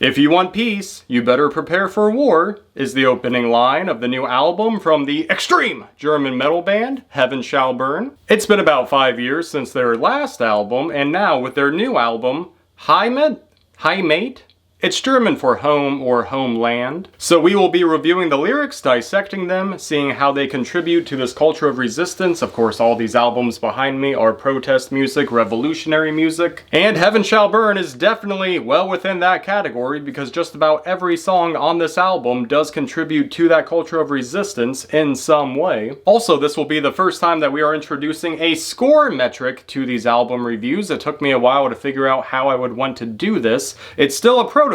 If you want peace, you better prepare for war, is the opening line of the new album from the extreme German metal band, Heavan Shall Burn. It's been about 5 years since their last album, and now with their new album, Heimat? It's German for home or homeland. So we will be reviewing the lyrics, dissecting them, seeing how they contribute to this culture of resistance. Of course, all these albums behind me are protest music, revolutionary music. And Heavan Shall Burn is definitely well within that category because just about every song on this album does contribute to that culture of resistance in some way. Also, this will be the first time that we are introducing a score metric to these album reviews. It took me a while to figure out how I would want to do this. It's still a prototype,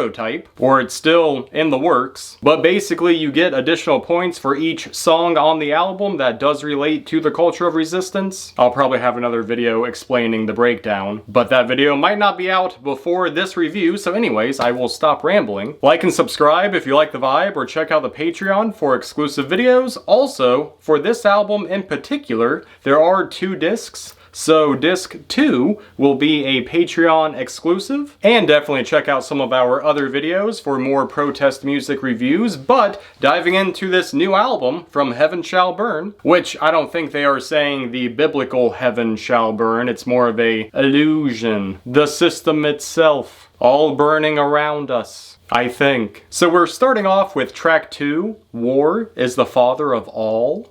or it's still in the works, but basically you get additional points for each song on the album that does relate to the culture of resistance. I'll probably have another video explaining the breakdown, but that video might not be out before this review, so anyways, I will stop rambling. Like and subscribe if you like the vibe, or check out the Patreon for exclusive videos. Also, for this album in particular, there are 2 discs. So disc 2 will be a Patreon exclusive, and definitely check out some of our other videos for more protest music reviews. But diving into this new album from Heavan Shall Burn, which I don't think they are saying the biblical Heaven Shall Burn, it's more of a illusion. The system itself, all burning around us, I think. So we're starting off with track 2, War is the Father of All.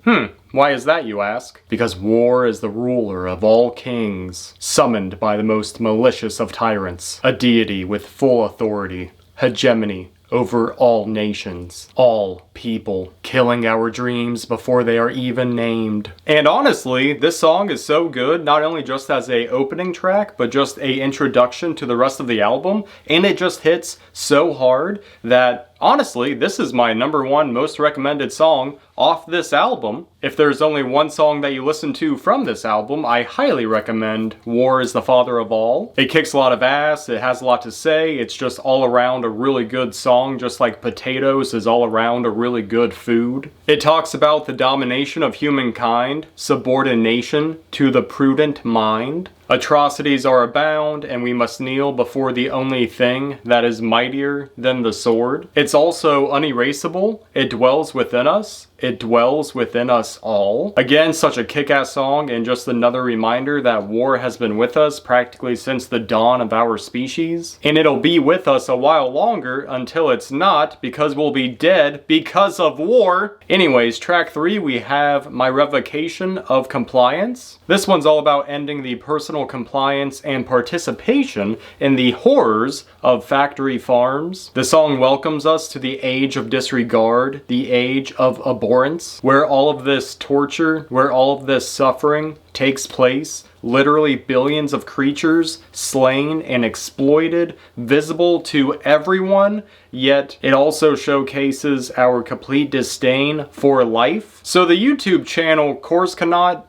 Why is that, you ask? Because war is the ruler of all kings, summoned by the most malicious of tyrants, a deity with full authority, hegemony over all nations, all people, killing our dreams before they are even named. And honestly, this song is so good, not only just as a opening track, but just a introduction to the rest of the album, and it just hits so hard that honestly, this is my #1 most recommended song off this album. If there's only one song that you listen to from this album, I highly recommend War is the Father of All. It kicks a lot of ass, it has a lot to say, it's just all around a really good song, just like potatoes is all around a really good food. It talks about the domination of humankind, subordination to the prudent mind. Atrocities are abound, and we must kneel before the only thing that is mightier than the sword. It's also unerasable. It dwells within us. It dwells within us all. Again, such a kick-ass song, and just another reminder that war has been with us practically since the dawn of our species. And it'll be with us a while longer until it's not, because we'll be dead because of war. Anyways, track 3, we have My Revocation of Compliance. This one's all about ending the personal compliance and participation in the horrors of factory farms. The song welcomes us to the age of disregard, the age of abhorrence, where all of this torture, where all of this suffering takes place. Literally billions of creatures slain and exploited, visible to everyone, yet it also showcases our complete disdain for life. So the YouTube channel Kurzgesagt,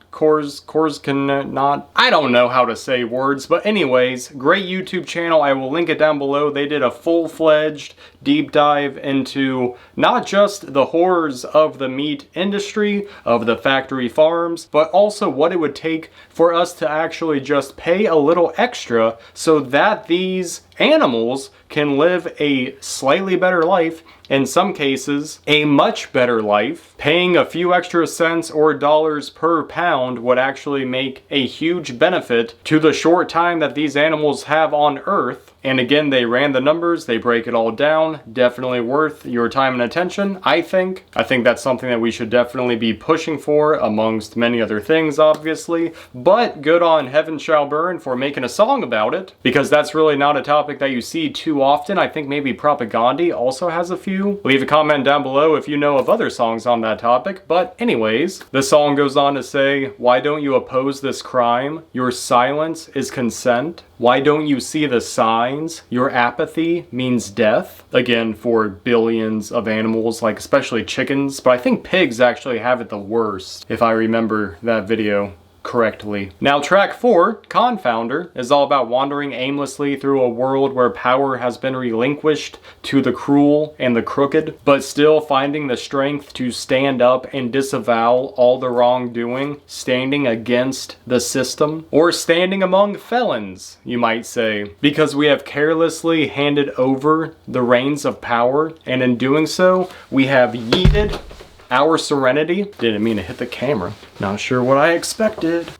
I don't know how to say words, but anyways, great YouTube channel. I will link it down below. They did a full-fledged deep dive into not just the horrors of the meat industry, of the factory farms, but also what it would take for us to actually just pay a little extra so that these animals can live a slightly better life, in some cases a much better life. Paying a few extra cents or dollars per pound would actually make a huge benefit to the short time that these animals have on Earth. And again, they ran the numbers, they break it all down. Definitely worth your time and attention, I think. I think that's something that we should definitely be pushing for, amongst many other things, obviously. But good on Heavan Shall Burn for making a song about it, because that's really not a topic that you see too often. I think maybe Propaganda also has a few. Leave a comment down below if you know of other songs on that topic. But anyways, the song goes on to say, why don't you oppose this crime? Your silence is consent. Why don't you see the signs? Your apathy means death. Again, for billions of animals, like especially chickens, but I think pigs actually have it the worst, if I remember that video correctly. Now track 4, Confounder, is all about wandering aimlessly through a world where power has been relinquished to the cruel and the crooked, but still finding the strength to stand up and disavow all the wrongdoing, standing against the system, or standing among felons, you might say, because we have carelessly handed over the reins of power, and in doing so, we have yeeted our serenity. Didn't mean to hit the camera. Not sure what I expected.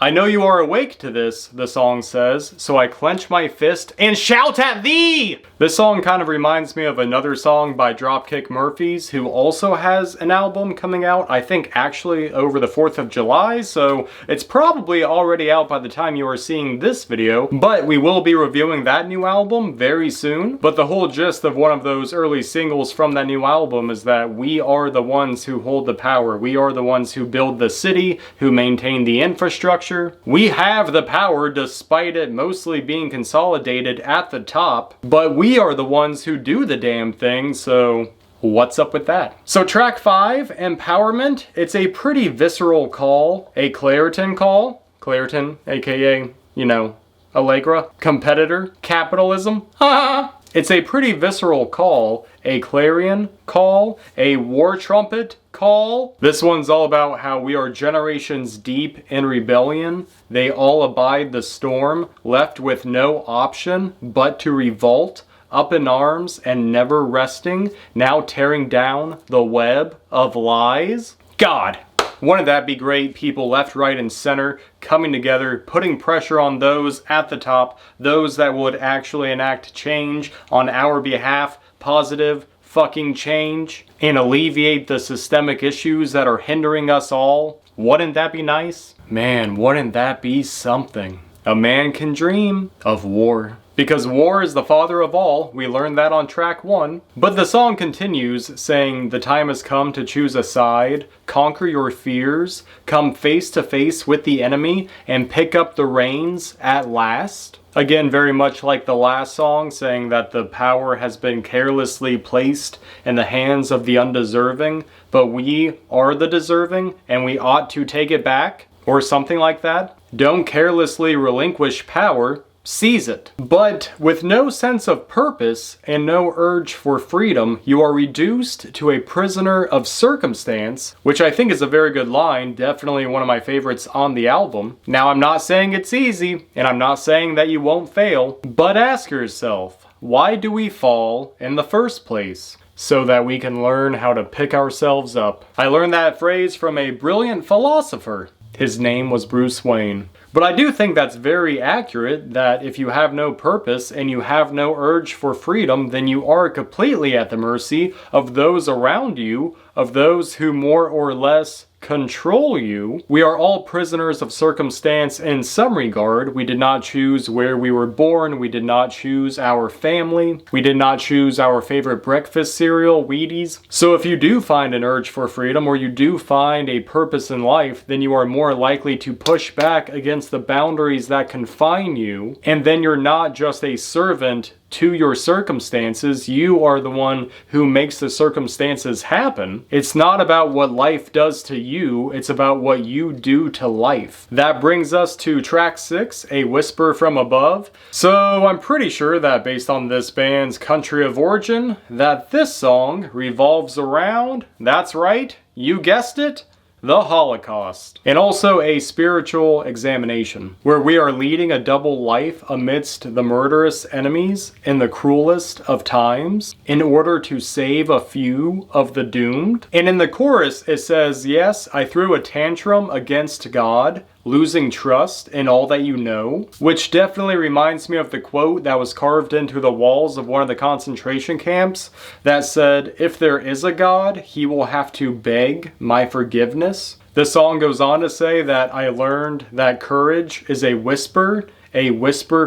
I know you are awake to this, the song says, so I clench my fist and shout at thee! This song kind of reminds me of another song by Dropkick Murphys, who also has an album coming out, I think actually over the 4th of July, so it's probably already out by the time you are seeing this video, but we will be reviewing that new album very soon. But the whole gist of one of those early singles from that new album is that we are the ones who hold the power. We are the ones who build the city, who maintain the infrastructure. We have the power despite it mostly being consolidated at the top, but we are the ones who do the damn thing, so what's up with that? So track 5, Empowerment, it's a pretty visceral call, a Claritin call. Claritin, aka, you know, Allegra, competitor, capitalism, haha. It's a pretty visceral call, a clarion call, a war trumpet call. This one's all about how we are generations deep in rebellion. They all abide the storm, left with no option but to revolt, up in arms and never resting, now tearing down the web of lies. God! Wouldn't that be great? People left, right, and center coming together, putting pressure on those at the top, those that would actually enact change on our behalf, positive fucking change, and alleviate the systemic issues that are hindering us all. Wouldn't that be nice? Man, wouldn't that be something? A man can dream of war. Because war is the father of all, we learned that on track 1. But the song continues saying, the time has come to choose a side, conquer your fears, come face to face with the enemy, and pick up the reins at last. Again, very much like the last song, saying that the power has been carelessly placed in the hands of the undeserving, but we are the deserving, and we ought to take it back, or something like that. Don't carelessly relinquish power, seize it. But with no sense of purpose and no urge for freedom, you are reduced to a prisoner of circumstance, which I think is a very good line, definitely one of my favorites on the album. Now, I'm not saying it's easy, and I'm not saying that you won't fail, but ask yourself, why do we fall in the first place? So that we can learn how to pick ourselves up. I learned that phrase from a brilliant philosopher. His name was Bruce Wayne. But I do think that's very accurate, that if you have no purpose and you have no urge for freedom, then you are completely at the mercy of those around you, of those who more or less control you. We are all prisoners of circumstance in some regard. We did not choose where we were born. We did not choose our family. We did not choose our favorite breakfast cereal, Wheaties. So if you do find an urge for freedom, or you do find a purpose in life, then you are more likely to push back against the boundaries that confine you. And then you're not just a servant to your circumstances, you are the one who makes the circumstances happen. It's not about what life does to you, it's about what you do to life. That brings us to track 6, A Whisper from Above. So I'm pretty sure that based on this band's country of origin, that this song revolves around, that's right, you guessed it, the Holocaust, and also a spiritual examination, where we are leading a double life amidst the murderous enemies in the cruelest of times in order to save a few of the doomed. And in the chorus it says, yes, I threw a tantrum against God, losing trust in all that you know, which definitely reminds me of the quote that was carved into the walls of one of the concentration camps that said, if there is a God, he will have to beg my forgiveness. The song goes on to say that I learned that courage is a whisper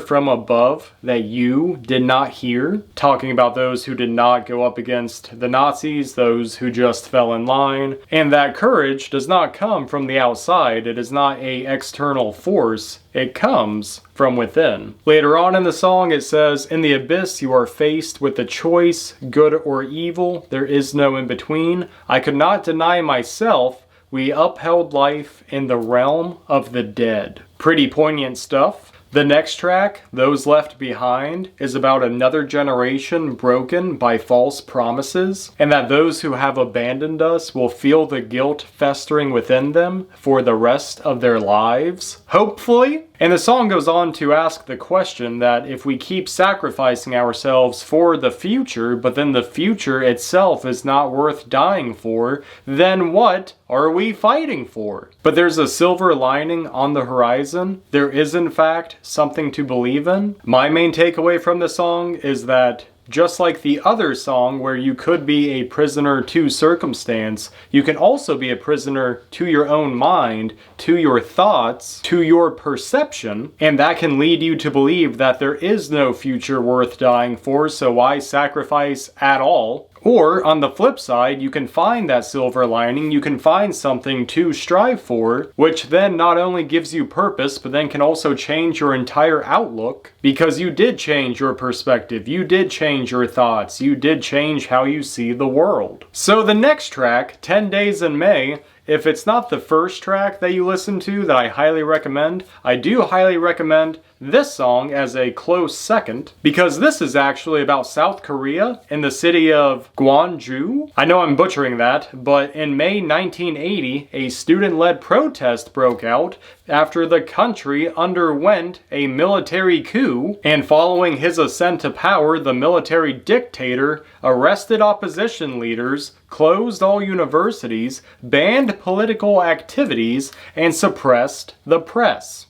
from above that you did not hear, talking about those who did not go up against the Nazis, those who just fell in line, and that courage does not come from the outside. It is not an external force. It comes from within. Later on in the song it says, in the abyss you are faced with the choice, good or evil. There is no in between. I could not deny myself we upheld life in the realm of the dead. Pretty poignant stuff. The next track, Those Left Behind, is about another generation broken by false promises, and that those who have abandoned us will feel the guilt festering within them for the rest of their lives, hopefully. And the song goes on to ask the question that if we keep sacrificing ourselves for the future, but then the future itself is not worth dying for, then what are we fighting for? But there's a silver lining on the horizon. There is, in fact, something to believe in. My main takeaway from the song is that just like the other song where you could be a prisoner to circumstance, you can also be a prisoner to your own mind, to your thoughts, to your perception, and that can lead you to believe that there is no future worth dying for, so why sacrifice at all? Or, on the flip side, you can find that silver lining, you can find something to strive for, which then not only gives you purpose, but then can also change your entire outlook, because you did change your perspective, you did change your thoughts, you did change how you see the world. So the next track, 10 Days in May, if it's not the first track that you listen to that I highly recommend, I do highly recommend this song as a close second, because this is actually about South Korea in the city of Gwangju. I know I'm butchering that, but in May 1980, a student-led protest broke out after the country underwent a military coup, and following his ascent to power, the military dictator arrested opposition leaders, closed all universities, banned political activities, and suppressed the press.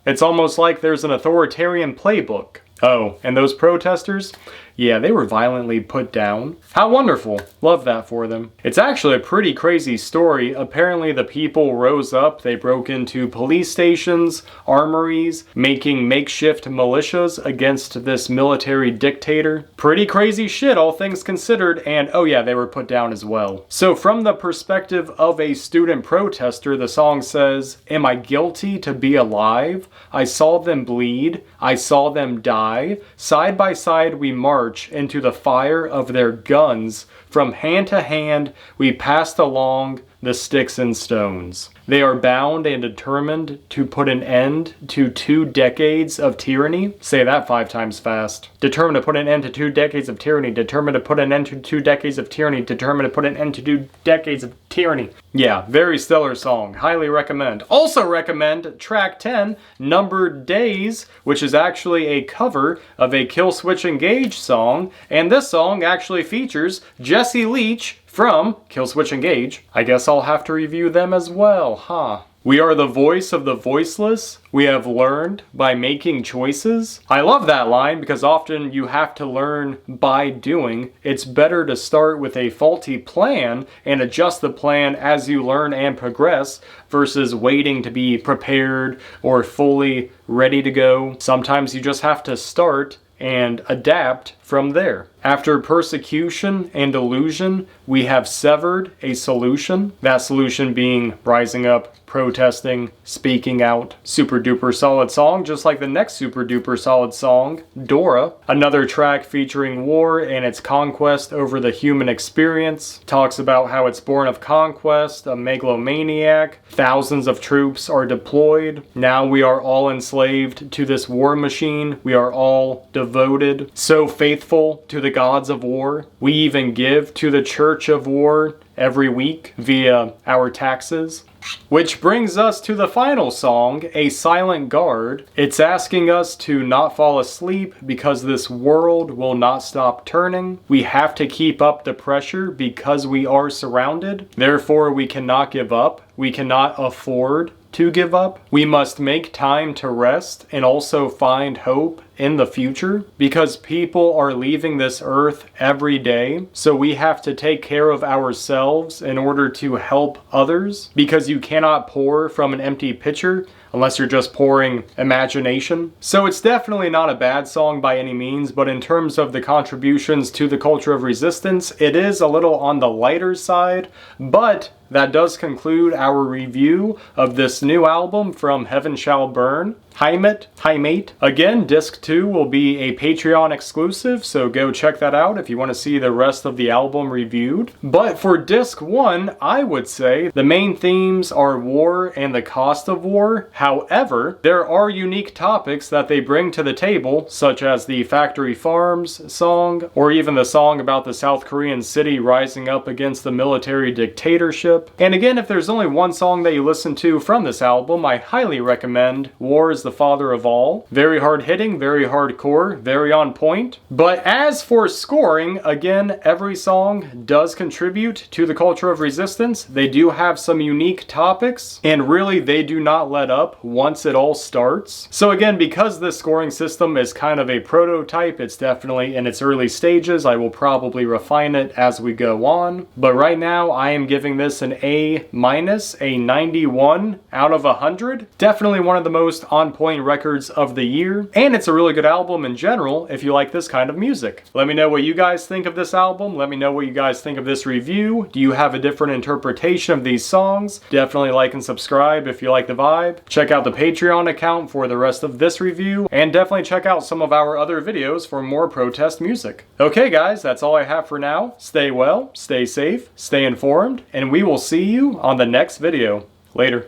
It's almost like there's an authoritarian playbook. Oh, and those protesters? Yeah, they were violently put down. How wonderful. Love that for them. It's actually a pretty crazy story. Apparently the people rose up, they broke into police stations, armories, making makeshift militias against this military dictator. Pretty crazy shit, all things considered, and oh yeah, they were put down as well. So from the perspective of a student protester, the song says, "Am I guilty to be alive? I saw them bleed. I saw them die. Side by side we marched into the fire of their guns. From hand to hand we passed along the sticks and stones. They are bound and determined to put an end to 2 decades of tyranny." Say that 5 times fast. Determined to put an end to 2 decades of tyranny. Determined to put an end to 2 decades of tyranny. Determined to put an end to 2 decades of tyranny. Yeah, very stellar song. Highly recommend. Also recommend track 10, Numbered Days, which is actually a cover of a Killswitch Engage song, and this song actually features Jesse Leach from Killswitch Engage. I guess I'll have to review them as well, huh? We are the voice of the voiceless. We have learned by making choices. I love that line because often you have to learn by doing. It's better to start with a faulty plan and adjust the plan as you learn and progress versus waiting to be prepared or fully ready to go. Sometimes you just have to start and adapt from there. After persecution and delusion, we have severed a solution. That solution being rising up, protesting, speaking out. Super duper solid song, just like the next super duper solid song, Dora. Another track featuring war and its conquest over the human experience. Talks about how it's born of conquest, a megalomaniac. Thousands of troops are deployed. Now we are all enslaved to this war machine. We are all devoted, so faithful to the gods of war. We even give to the church of war every week via our taxes. Which brings us to the final song, A Silent Guard. It's asking us to not fall asleep because this world will not stop turning. We have to keep up the pressure because we are surrounded. Therefore, we cannot give up. We cannot afford to give up. We must make time to rest and also find hope in the future because people are leaving this earth every day. So we have to take care of ourselves in order to help others because you cannot pour from an empty pitcher unless you're just pouring imagination. So it's definitely not a bad song by any means, but in terms of the contributions to the culture of resistance, it is a little on the lighter side, but that does conclude our review of this new album from Heavan Shall Burn. Heimat. Again, disc 2 will be a Patreon exclusive, so go check that out if you want to see the rest of the album reviewed. But for disc 1, I would say the main themes are war and the cost of war. However, there are unique topics that they bring to the table, such as the Factory Farms song, or even the song about the South Korean city rising up against the military dictatorship. And again, if there's only one song that you listen to from this album, I highly recommend War is the Father of All. Very hard hitting, very hardcore, very on point. But as for scoring, again, every song does contribute to the culture of resistance. They do have some unique topics, and really they do not let up once it all starts. So again, because this scoring system is kind of a prototype, it's definitely in its early stages. I will probably refine it as we go on. But right now, I am giving this an A-, a 91 out of 100. Definitely one of the most on-point records of the year, and it's a really good album in general if you like this kind of music. Let me know what you guys think of this album. Let me know what you guys think of this review. Do you have a different interpretation of these songs? Definitely like and subscribe if you like the vibe. Check out the Patreon account for the rest of this review, and definitely check out some of our other videos for more protest music. Okay guys, that's all I have for now. Stay well, stay safe, stay informed, and we will see you on the next video. Later.